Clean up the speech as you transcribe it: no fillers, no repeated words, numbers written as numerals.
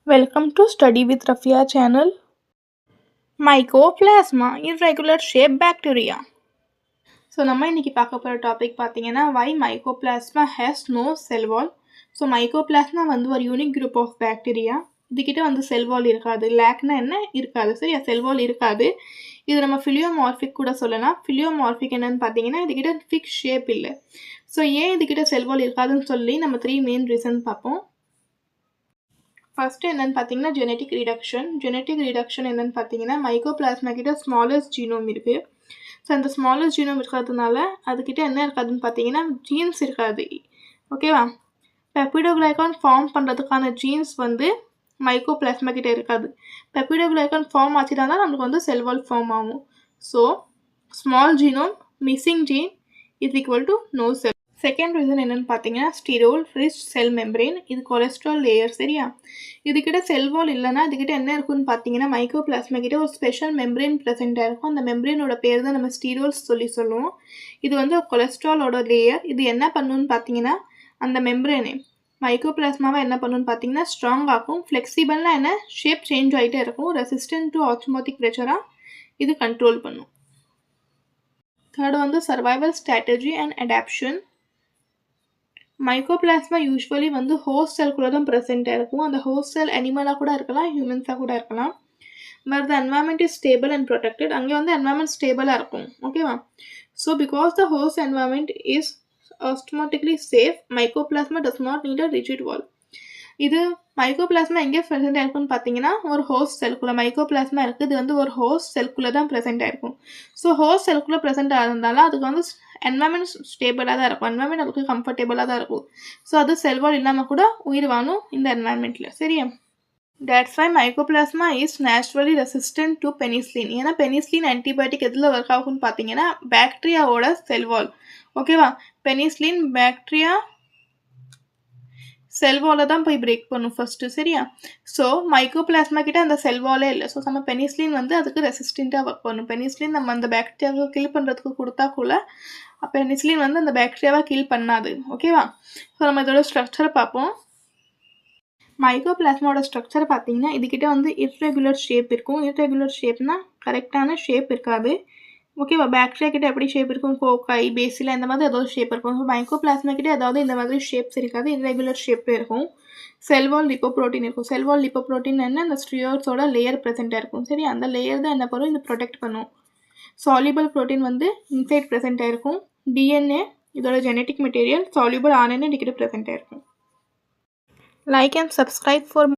Welcome to Study with Rafia channel. Mycoplasma irregular shape bacteria. So நம்ம இன்றைக்கி பார்க்க போகிற டாபிக் பார்த்தீங்கன்னா why mycoplasma has no cell wall. So mycoplasma வந்து ஒரு யூனிக் குரூப் ஆஃப் பாக்டீரியா. இதுக்கிட்ட வந்து செல் வால் இருக்காது. லேக்னா என்ன இருக்காது, சரியா? செல் வால் இருக்காது. இது நம்ம ஃபிலியோமார்பிக் கூட சொல்லலாம். ஃபிலியோமார்பிக் என்னன்னு பார்த்தீங்கன்னா இதுக்கிட்ட ஃபிக்ஸ் ஷேப் இல்லை. ஸோ ஏன் இதுக்கிட்ட செல் வால் இருக்காதுன்னு சொல்லி நம்ம 3 மெயின் ரீசன் பார்ப்போம். ஃபஸ்ட்டு என்னென்னு பார்த்தீங்கன்னா ஜெனட்டிக் ரிடக்ஷன் என்னென்னு பார்த்தீங்கன்னா மைக்கோபிளாஸ்மா கிட்ட ஸ்மாலஸ்ட் ஜீனோம் இருக்குது. ஸோ அந்த ஸ்மாலஸ்ட் ஜீனோம் இருக்கிறதுனால அதுக்கிட்ட என்ன இருக்காதுன்னு பார்த்தீங்கன்னா ஜீன்ஸ் இருக்காது. ஓகேவா? பெப்டிடோகிளைகான் ஃபார்ம் பண்ணுறதுக்கான ஜீன்ஸ் வந்து மைக்கோபிளாஸ்மா கிட்ட இருக்காது. பெப்டிடோகிளைகான் ஃபார்ம் ஆச்சுதான் நம்மளுக்கு வந்து செல்வால் ஃபார்ம் ஆகும். So small genome missing gene is equal to no cell. Second reason என்னென்னு பார்த்தீங்கன்னா ஸ்டீரோல் ரிச் செல் மெம்பரேன். இது கொலஸ்ட்ரால் லேயர், சரியா? இதுக்கிட்ட செல் வால் இல்லைன்னா இதுக்கிட்ட என்ன இருக்குன்னு பார்த்தீங்கன்னா மைக்கோபிளாஸ்மா கிட்ட ஒரு ஸ்பெஷல் மெம்பரேன் ப்ரெசென்ட்டாக இருக்கும். அந்த மெம்பரேனோட பேர் தான் நம்ம ஸ்டீரோல்ஸ் சொல்லுவோம். இது வந்து கொலஸ்ட்ராலோட லேயர். இது என்ன பண்ணுன்னு பார்த்தீங்கன்னா அந்த மெம்பரேனே மைக்கோபிளாஸ்மாவை என்ன பண்ணுன்னு பார்த்தீங்கன்னா ஸ்ட்ராங் ஆகும். ஃப்ளெக்சிபிள்னா என்ன, ஷேப் சேஞ்ச் ஆகிட்டே இருக்கும். ரெசிஸ்டன்ட் டு ஆஸ்மோட்டிக் ப்ரெஷராக இது கண்ட்ரோல் பண்ணும். தேர்ட் வந்து survival strategy and adoption. Mycoplasma usually வந்து ஹோஸ்ட் செல்குள்ளே தான் ப்ரெசென்ட்டாக இருக்கும். அந்த ஹோஸ்ட் செல் அனிமலாக கூட இருக்கலாம், ஹியூமன்ஸாக கூட இருக்கலாம். But the environment is stable and protected. அங்கே வந்து என்வாயன்மெண்ட் ஸ்டேபிளாக இருக்கும். ஓகேவா? So because the host environment is osmotically safe, mycoplasma does not need a rigid wall. இது மைக்கோபிளாஸ்மா எங்கே ப்ரெசென்ட் ஆயிருக்குன்னு பார்த்தீங்கன்னா ஒரு ஹோஸ்ட் செல்குள்ளே மைக்கோபிளாஸ்மா இருக்குது. இது வந்து ஒரு ஹோஸ்ட் செல்குள்ளே தான் ப்ரெசென்ட் ஆயிருக்கும். ஸோ ஹோஸ்ட் செல்குள்ளே ப்ரெசென்ட் ஆகிறதுனால அதுக்கு வந்து என்வாயன்மெண்ட் ஸ்டேபிளாக தான் இருக்கும். என்வாயன்மெண்ட் அதுக்கு கம்ஃபர்டபுளாக தான் இருக்கும். ஸோ அது செல்வால் இல்லாமல் கூட உயிர் வாழும் இந்த என்வாயன்மெண்ட்டில், சரியா? That's why mycoplasma is naturally resistant to penicillin. ஏன்னா பெனிசிலின் ஆன்டிபயோட்டிக் எதில் ஒர்க் ஆகும்னு பார்த்தீங்கன்னா பாக்டீரியாவோட செல்வால். ஓகேவா? பெனிசிலின் பாக்டீரியா செல்வாலை தான் போய் பிரேக் பண்ணும் ஃபஸ்ட்டு, சரியா? ஸோ மைக்கோபிளாஸ்மா கிட்ட அந்த செல்வாலே இல்லை. ஸோ நம்ம பெனிசிலின் வந்து அதுக்கு ரெசிஸ்டண்ட்டாக ஒர்க் பண்ணும். பெனிசிலின் நம்ம அந்த பாக்டீரியாவை கில் பண்ணுறதுக்கு கொடுத்தா கூட பெனிசிலின் வந்து அந்த பாக்டீரியாவை கில் பண்ணாது. ஓகேவா? ஸோ நம்ம இதோட ஸ்ட்ரக்சரை பார்ப்போம். மைக்கோபிளாஸ்மாவோட ஸ்ட்ரக்சர் பார்த்தீங்கன்னா இதுக்கிட்ட வந்து இர்ரெகுலர் ஷேப் இருக்கும். இர்ரெகுலர் ஷேப்னா கரெக்டான ஷேப் இருக்காது. ஓகேவா? பாக்டீரியா கிட்ட எப்படி ஷேப் இருக்கும், கோக்கை பேசிலா இந்த மாதிரி ஏதாவது ஷேப் இருக்கும். ஸோ மைக்கோபிளாஸ்மா கிட்ட ஏதாவது இந்த மாதிரி ஷேப்ஸ் இருக்காது, இர்ரெகுலர் ஷேப் இருக்கும். செல்வால் லிப்போப்ரோட்டீன் இருக்கும். செல்வால் லிப்போப்ரோட்டீன் என்ன, அந்த ஸ்ட்ரியோஸோட லேயர் ப்ரெசென்ட்டாக இருக்கும். சரி, அந்த லேயர் தான் என்ன பண்ணும், இது ப்ரொடெக்ட் பண்ணும். சால்யூபிள் ப்ரோட்டீன் வந்து இன்சைட் ப்ரெசென்ட் ஆயிருக்கும். டிஎன்ஏ இதோட ஜெனட்டிக் மெட்டீரியல், சால்யூபிள் ஆர்என்ஏ இதுக்கிட்ட ப்ரெசென்ட் ஆயிருக்கும். Like and subscribe for